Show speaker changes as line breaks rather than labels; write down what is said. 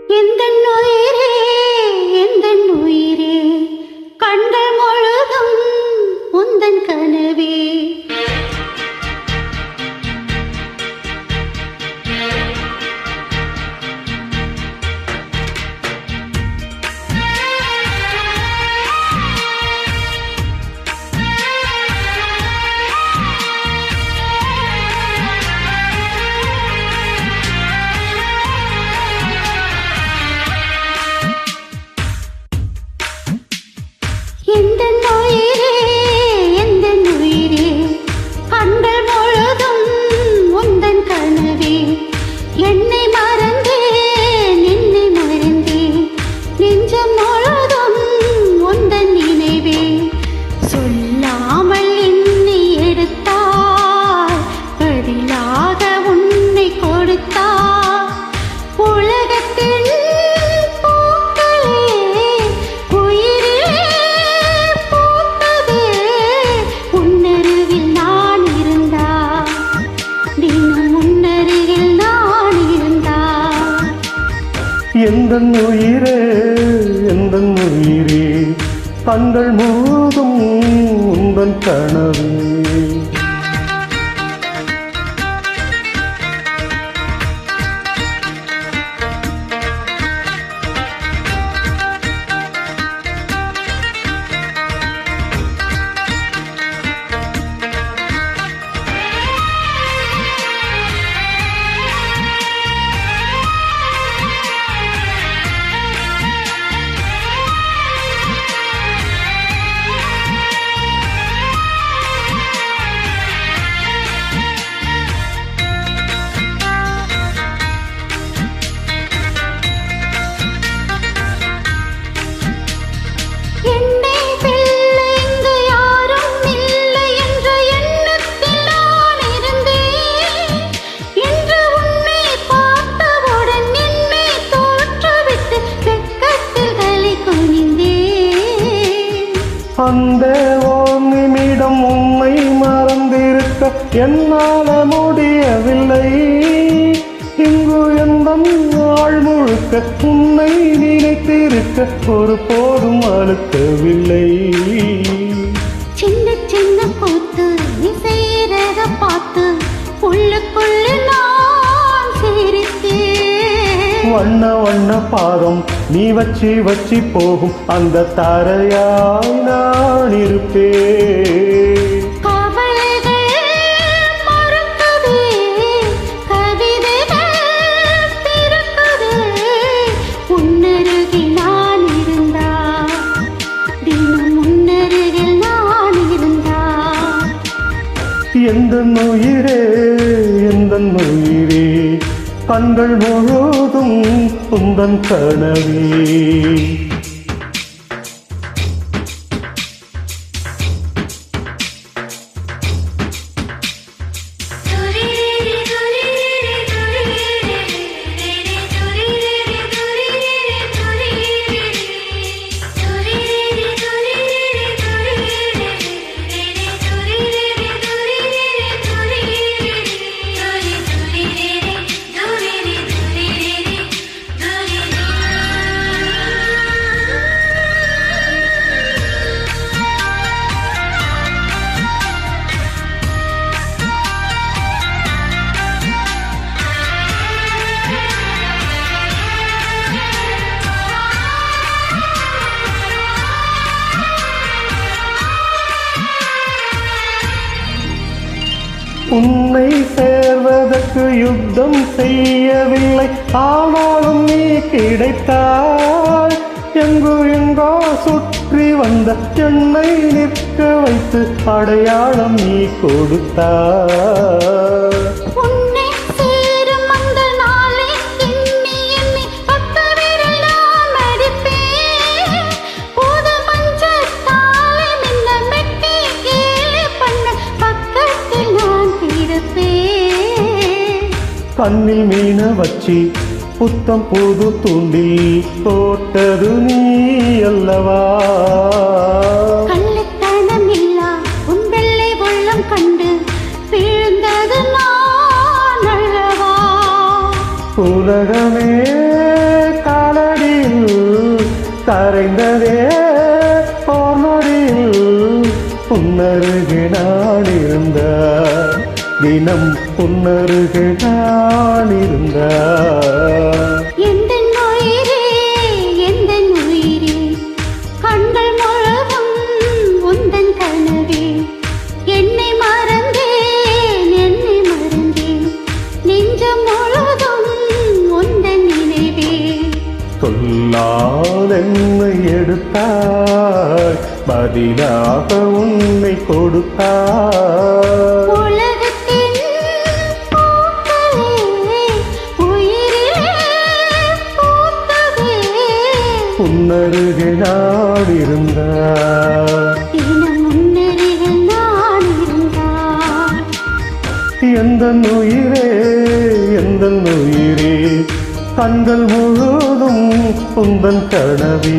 எந்தன் உயிரே எந்தன் உயிரே கண்கள் முழுதும் உந்தன் கனவே எந்தன் உயிரே எந்தன் உயிரே கண்கள் முழுதும் உந்தன் கனவே என்னை மறந்தேன் என்னை மறந்தேன் நெஞ்சம் முழுதும் உந்தன் நினைவே சொல்லாமல் என்னை எடுத்தாய் பதிலாக உன்னை கொடுத்தாய் உலகத்தின்
எந்தன் உயிரே எந்தன் உயிரே கண்கள் முழுதும் உந்தன் கனவே அந்த ஓர் நிமிடம் உன்னை மறந்திருக்க என்னால முடியவில்லை இங்கு எந்தன் நாள் முழுக்க உன்னை நினைத்திருக்க ஒரு போதும் அழுக்கவில்லை
சின்ன சின்ன கூத்து இசைறத பார்த்து உள்ளுக்குள்ள நான் சிரித்தேன்
வண்ண வண்ண பாதம் நீ வச்சி வச்சி போகும் அந்த தாரையாய் நான் இருப்பேன்
கவலைகள் மறக்குதே கவிதைகள் பிறக்குதே உன்னருகில் நான் இருந்தா தினம் உன்னருகில் நான் இருந்தா
எந்தன் உயிரே எந்தன் உயிரே கண்கள் முழுதும் உந்தன் கனவே உன்னை சேர்வதற்கு யுத்தம் செய்யவில்லை ஆனாலும் நீ கிடைத்தாய் எங்கு எங்கோ சுற்றி வந்த என்னை நிற்க வைத்து அடையாளம் நீ கொடுத்தாய் கண்ணில் மீன வச்சி புத்தம் புது தூண்டில் போட்டது நீ அல்லவா
கள்ளத்தனம் இல்லா உன் வெள்ளை உள்ளம் கண்டு வீழ்ந்தது நான் அல்லவா
உலகமே கரைந்ததே ஓர் நொடியில் புன்னருகே நான் இருந்தார் தினம் புன்னருகே நான் இருந்தார்
எந்தன் உயிரே எந்தன் உயிரே கண்கள் முழுதும் உந்தன் கனவே என்னை மறந்தேன் நெஞ்சம் முழுதும் உந்தன் நினைவே
சொல்லால் என்னை எடுத்தாய் பதிலாக உன்னை கொடுத்தாய்
உலகத்தின் பூக்களே உயிரிலே பூத்ததே
புன்னருகே நான் இருந்தார்
தினம் முன்னருகில் நான் இருந்தார்
எந்தன் உயிரே கண்கள் முழுதும் உந்தன் கனவே